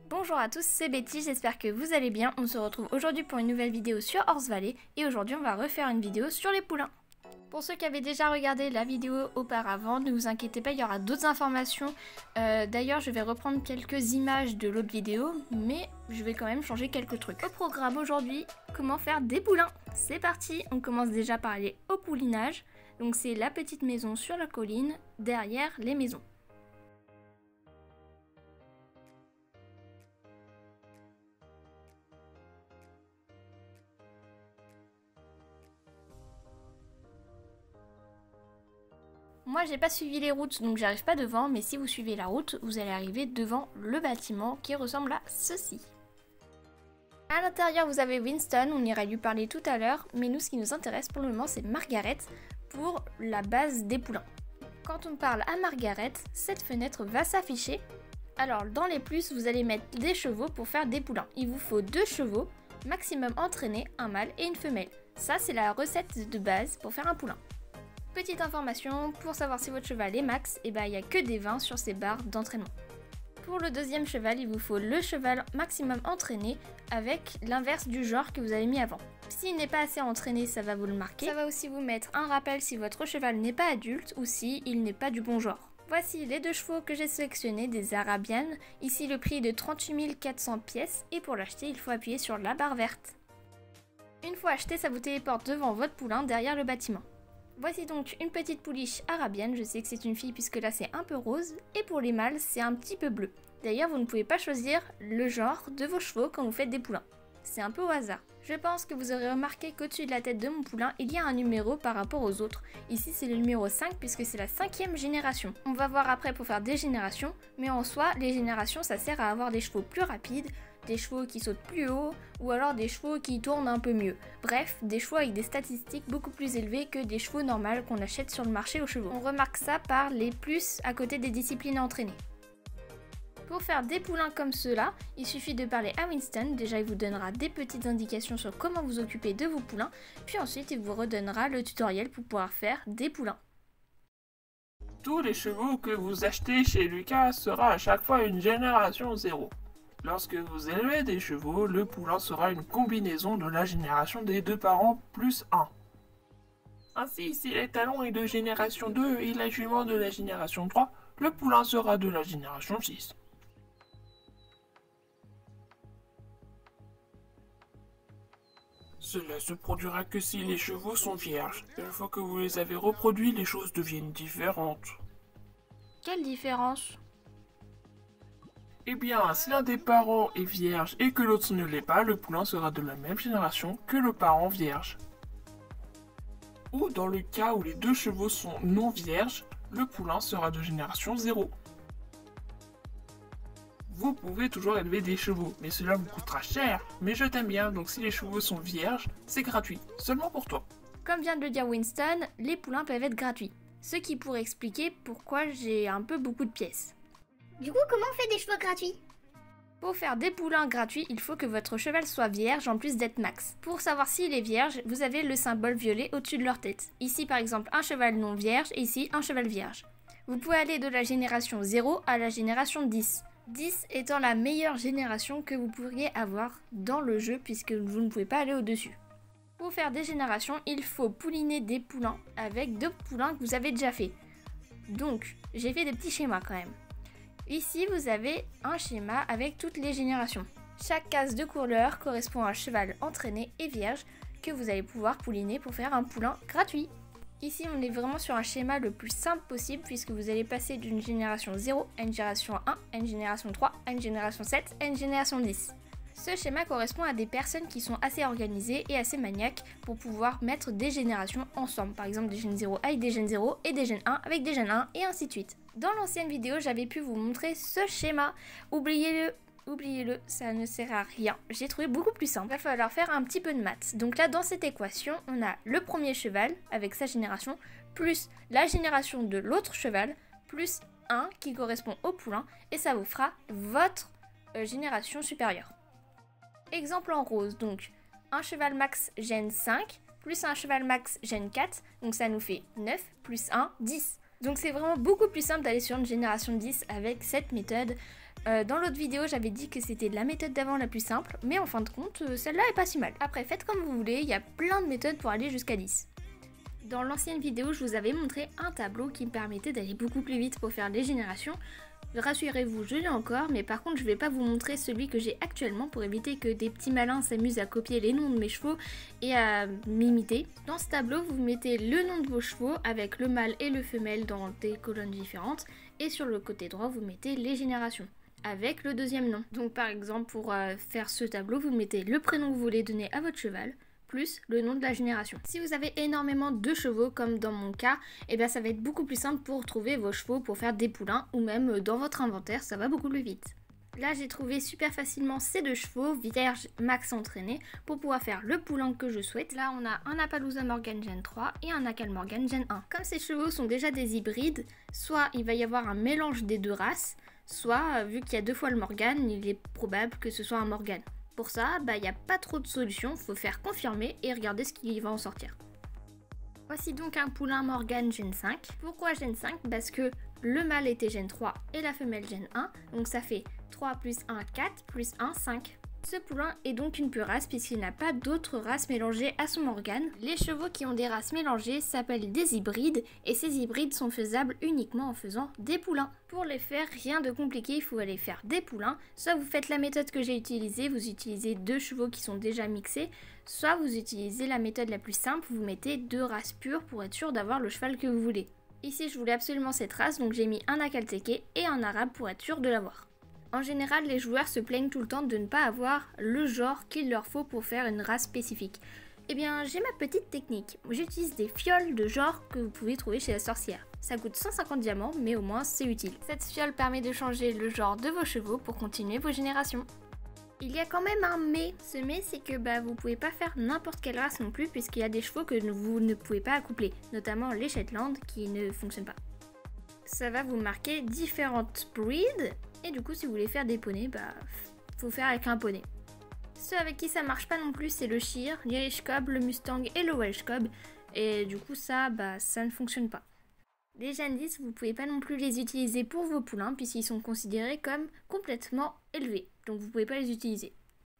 Bonjour à tous, c'est Betty, j'espère que vous allez bien. On se retrouve aujourd'hui pour une nouvelle vidéo sur Horse Valley et aujourd'hui on va refaire une vidéo sur les poulains. Pour ceux qui avaient déjà regardé la vidéo auparavant, ne vous inquiétez pas, il y aura d'autres informations. D'ailleurs, je vais reprendre quelques images de l'autre vidéo, mais je vais quand même changer quelques trucs. Au programme aujourd'hui, comment faire des poulains. C'est parti, on commence déjà par aller au poulinage. Donc c'est la petite maison sur la colline, derrière les maisons. Moi j'ai pas suivi les routes donc j'arrive pas devant, mais si vous suivez la route, vous allez arriver devant le bâtiment qui ressemble à ceci. À l'intérieur vous avez Winston, on ira lui parler tout à l'heure, mais nous ce qui nous intéresse pour le moment c'est Margaret pour la base des poulains. Quand on parle à Margaret, cette fenêtre va s'afficher. Alors dans les plus vous allez mettre des chevaux pour faire des poulains. Il vous faut 2 chevaux, maximum entraînés, un mâle et une femelle. Ça c'est la recette de base pour faire un poulain. Petite information, pour savoir si votre cheval est max, il n'y a que des 20 sur ces barres d'entraînement. Pour le deuxième cheval, il vous faut le cheval maximum entraîné avec l'inverse du genre que vous avez mis avant. S'il n'est pas assez entraîné, ça va vous le marquer. Ça va aussi vous mettre un rappel si votre cheval n'est pas adulte ou si il n'est pas du bon genre. Voici les 2 chevaux que j'ai sélectionnés, des Arabianes. Ici le prix est de 38 400 pièces et pour l'acheter, il faut appuyer sur la barre verte. Une fois acheté, ça vous téléporte devant votre poulain derrière le bâtiment. Voici donc une petite pouliche arabienne, je sais que c'est une fille puisque là c'est un peu rose, et pour les mâles c'est un petit peu bleu. D'ailleurs vous ne pouvez pas choisir le genre de vos chevaux quand vous faites des poulains. C'est un peu au hasard. Je pense que vous aurez remarqué qu'au-dessus de la tête de mon poulain, il y a un numéro par rapport aux autres. Ici c'est le numéro 5 puisque c'est la 5e génération. On va voir après pour faire des générations, mais en soi les générations ça sert à avoir des chevaux plus rapides, des chevaux qui sautent plus haut ou alors des chevaux qui tournent un peu mieux. Bref, des chevaux avec des statistiques beaucoup plus élevées que des chevaux normaux qu'on achète sur le marché aux chevaux. On remarque ça par les plus à côté des disciplines à entraîner. Pour faire des poulains comme ceux-là, il suffit de parler à Winston. Déjà, il vous donnera des petites indications sur comment vous occuper de vos poulains, puis ensuite il vous redonnera le tutoriel pour pouvoir faire des poulains. Tous les chevaux que vous achetez chez Lucas sera à chaque fois une génération 0. Lorsque vous élevez des chevaux, le poulain sera une combinaison de la génération des 2 parents plus 1. Ainsi, si l'étalon est de génération 2 et la jument de la génération 3, le poulain sera de la génération 6. Cela se produira que si les chevaux sont vierges. Une fois que vous les avez reproduits, les choses deviennent différentes. Quelle différence ? Eh bien, si l'un des parents est vierge et que l'autre ne l'est pas, le poulain sera de la même génération que le parent vierge. Ou dans le cas où les 2 chevaux sont non vierges, le poulain sera de génération 0. Vous pouvez toujours élever des chevaux, mais cela vous coûtera cher. Mais je t'aime bien, donc si les chevaux sont vierges, c'est gratuit, seulement pour toi. Comme vient de le dire Winston, les poulains peuvent être gratuits. Ce qui pourrait expliquer pourquoi j'ai un peu beaucoup de pièces. Du coup, comment on fait des chevaux gratuits? Pour faire des poulains gratuits, il faut que votre cheval soit vierge en plus d'être max. Pour savoir s'il est vierge, vous avez le symbole violet au-dessus de leur tête. Ici par exemple un cheval non vierge et ici un cheval vierge. Vous pouvez aller de la génération 0 à la génération 10. 10 étant la meilleure génération que vous pourriez avoir dans le jeu puisque vous ne pouvez pas aller au-dessus. Pour faire des générations, il faut pouliner des poulains avec 2 poulains que vous avez déjà fait. Donc, j'ai fait des petits schémas quand même. Ici, vous avez un schéma avec toutes les générations. Chaque case de couleur correspond à un cheval entraîné et vierge que vous allez pouvoir pouliner pour faire un poulain gratuit. Ici, on est vraiment sur un schéma le plus simple possible puisque vous allez passer d'une génération 0 à une génération 1, à une génération 3, à une génération 7, à une génération 10. Ce schéma correspond à des personnes qui sont assez organisées et assez maniaques pour pouvoir mettre des générations ensemble. Par exemple des gènes 0 avec des gènes 0 et des gènes 1 avec des gènes 1 et ainsi de suite. Dans l'ancienne vidéo, j'avais pu vous montrer ce schéma. Oubliez-le, ça ne sert à rien. J'ai trouvé beaucoup plus simple. Il va falloir faire un petit peu de maths. Donc là, dans cette équation, on a le premier cheval avec sa génération, plus la génération de l'autre cheval, plus 1 qui correspond au poulain, et ça vous fera votre génération supérieure. Exemple en rose, donc un cheval max gène 5, plus un cheval max gène 4, donc ça nous fait 9, plus 1, 10. Donc c'est vraiment beaucoup plus simple d'aller sur une génération 10 avec cette méthode. Dans l'autre vidéo, j'avais dit que c'était la méthode d'avant la plus simple, mais en fin de compte, celle-là est pas si mal. Après, faites comme vous voulez, il y a plein de méthodes pour aller jusqu'à 10. Dans l'ancienne vidéo, je vous avais montré un tableau qui me permettait d'aller beaucoup plus vite pour faire les générations. Rassurez-vous, je l'ai encore, mais par contre je vais pas vous montrer celui que j'ai actuellement pour éviter que des petits malins s'amusent à copier les noms de mes chevaux et à m'imiter. Dans ce tableau, vous mettez le nom de vos chevaux avec le mâle et le femelle dans des colonnes différentes, et sur le côté droit, vous mettez les générations avec le deuxième nom. Donc par exemple, pour faire ce tableau, vous mettez le prénom que vous voulez donner à votre cheval, plus le nom de la génération. Si vous avez énormément de chevaux, comme dans mon cas, eh bien ça va être beaucoup plus simple pour trouver vos chevaux pour faire des poulains, ou même dans votre inventaire, ça va beaucoup plus vite. Là, j'ai trouvé super facilement ces deux chevaux, vierge max entraîné, pour pouvoir faire le poulain que je souhaite. Là, on a un Appaloosa Morgan Gen 3 et un Acal Morgan Gen 1. Comme ces chevaux sont déjà des hybrides, soit il va y avoir un mélange des deux races, soit, vu qu'il y a 2 fois le Morgan, il est probable que ce soit un Morgan. Pour ça, il n'y a pas trop de solutions, faut faire confirmer et regarder ce qui va en sortir. Voici donc un poulain Morgan Gen 5. Pourquoi Gen 5? Parce que le mâle était Gen 3 et la femelle Gen 1, donc ça fait 3 plus 1, 4 plus 1, 5. Ce poulain est donc une pure race puisqu'il n'a pas d'autres races mélangées à son Morgan. Les chevaux qui ont des races mélangées s'appellent des hybrides et ces hybrides sont faisables uniquement en faisant des poulains. Pour les faire, rien de compliqué, il faut aller faire des poulains. Soit vous faites la méthode que j'ai utilisée, vous utilisez 2 chevaux qui sont déjà mixés, soit vous utilisez la méthode la plus simple, vous mettez 2 races pures pour être sûr d'avoir le cheval que vous voulez. Ici, je voulais absolument cette race, donc j'ai mis un Akalteke et un arabe pour être sûr de l'avoir. En général, les joueurs se plaignent tout le temps de ne pas avoir le genre qu'il leur faut pour faire une race spécifique. Eh bien, j'ai ma petite technique. J'utilise des fioles de genre que vous pouvez trouver chez la sorcière. Ça coûte 150 diamants, mais au moins c'est utile. Cette fiole permet de changer le genre de vos chevaux pour continuer vos générations. Il y a quand même un mais. Ce mais, c'est que vous pouvez pas faire n'importe quelle race non plus, puisqu'il y a des chevaux que vous ne pouvez pas accoupler, notamment les Shetland qui ne fonctionnent pas. Ça va vous marquer différentes breeds. Et du coup, si vous voulez faire des poneys, faut faire avec un poney. Ceux avec qui ça marche pas non plus, c'est le Shire, l'Irish Cob, le Mustang et le Welsh Cob. Et du coup, ça ne fonctionne pas. Les Gen 10, vous pouvez pas non plus les utiliser pour vos poulains, puisqu'ils sont considérés comme complètement élevés. Donc vous pouvez pas les utiliser.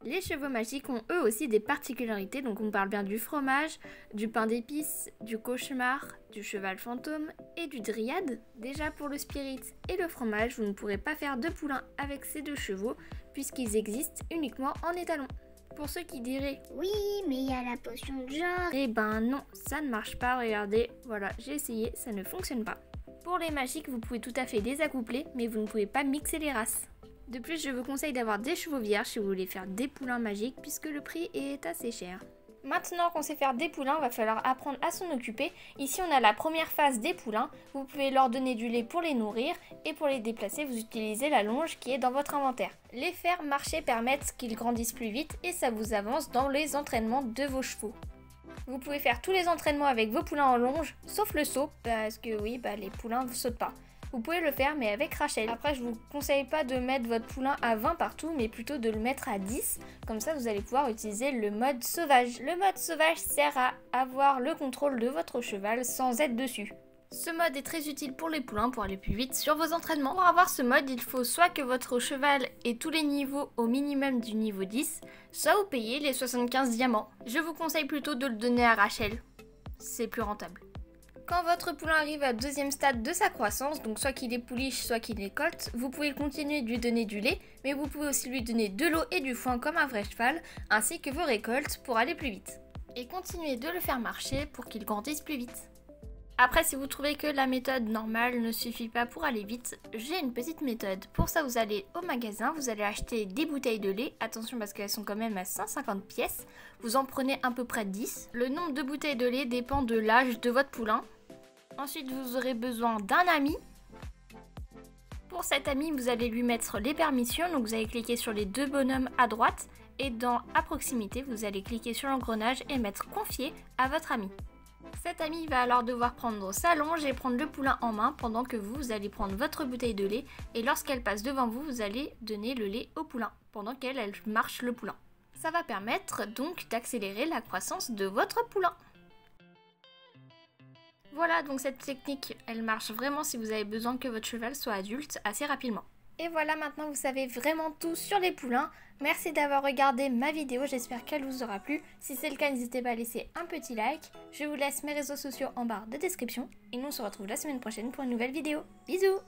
Les chevaux magiques ont eux aussi des particularités, donc on parle bien du fromage, du pain d'épices, du cauchemar, du cheval fantôme et du dryade. Déjà pour le spirit et le fromage, vous ne pourrez pas faire de poulain avec ces 2 chevaux puisqu'ils existent uniquement en étalon. Pour ceux qui diraient « Oui, mais il y a la potion de genre !» Eh ben non, ça ne marche pas, regardez, voilà, j'ai essayé, ça ne fonctionne pas. Pour les magiques, vous pouvez tout à fait les accoupler, mais vous ne pouvez pas mixer les races. De plus, je vous conseille d'avoir des chevaux vierges si vous voulez faire des poulains magiques puisque le prix est assez cher. Maintenant qu'on sait faire des poulains, il va falloir apprendre à s'en occuper. Ici, on a la première phase des poulains. Vous pouvez leur donner du lait pour les nourrir et pour les déplacer, vous utilisez la longe qui est dans votre inventaire. Les faire marcher permettent qu'ils grandissent plus vite et ça vous avance dans les entraînements de vos chevaux. Vous pouvez faire tous les entraînements avec vos poulains en longe, sauf le saut, parce que oui, les poulains ne sautent pas. Vous pouvez le faire mais avec Rachel. Après, je vous conseille pas de mettre votre poulain à 20 partout, mais plutôt de le mettre à 10. Comme ça, vous allez pouvoir utiliser le mode sauvage. Le mode sauvage sert à avoir le contrôle de votre cheval sans être dessus. Ce mode est très utile pour les poulains pour aller plus vite sur vos entraînements. Pour avoir ce mode, il faut soit que votre cheval ait tous les niveaux au minimum du niveau 10, soit vous payez les 75 diamants. Je vous conseille plutôt de le donner à Rachel. C'est plus rentable. Quand votre poulain arrive au 2e stade de sa croissance, donc soit qu'il est pouliche, soit qu'il est colt, vous pouvez continuer de lui donner du lait, mais vous pouvez aussi lui donner de l'eau et du foin comme un vrai cheval, ainsi que vos récoltes pour aller plus vite. Et continuez de le faire marcher pour qu'il grandisse plus vite. Après, si vous trouvez que la méthode normale ne suffit pas pour aller vite, j'ai une petite méthode. Pour ça, vous allez au magasin, vous allez acheter des bouteilles de lait. Attention parce qu'elles sont quand même à 150 pièces. Vous en prenez à peu près 10. Le nombre de bouteilles de lait dépend de l'âge de votre poulain. Ensuite, vous aurez besoin d'un ami. Pour cet ami, vous allez lui mettre les permissions. Donc, vous allez cliquer sur les 2 bonhommes à droite. Et dans « À proximité », vous allez cliquer sur l'engrenage et mettre « Confier » à votre ami. Cet ami va alors devoir prendre sa longe et prendre le poulain en main pendant que vous allez prendre votre bouteille de lait. Et lorsqu'elle passe devant vous, vous allez donner le lait au poulain pendant qu'elle marche le poulain. Ça va permettre donc d'accélérer la croissance de votre poulain. Voilà, donc cette technique, elle marche vraiment si vous avez besoin que votre cheval soit adulte assez rapidement. Et voilà, maintenant vous savez vraiment tout sur les poulains. Merci d'avoir regardé ma vidéo, j'espère qu'elle vous aura plu. Si c'est le cas, n'hésitez pas à laisser un petit like. Je vous laisse mes réseaux sociaux en barre de description. Et nous on se retrouve la semaine prochaine pour une nouvelle vidéo. Bisous!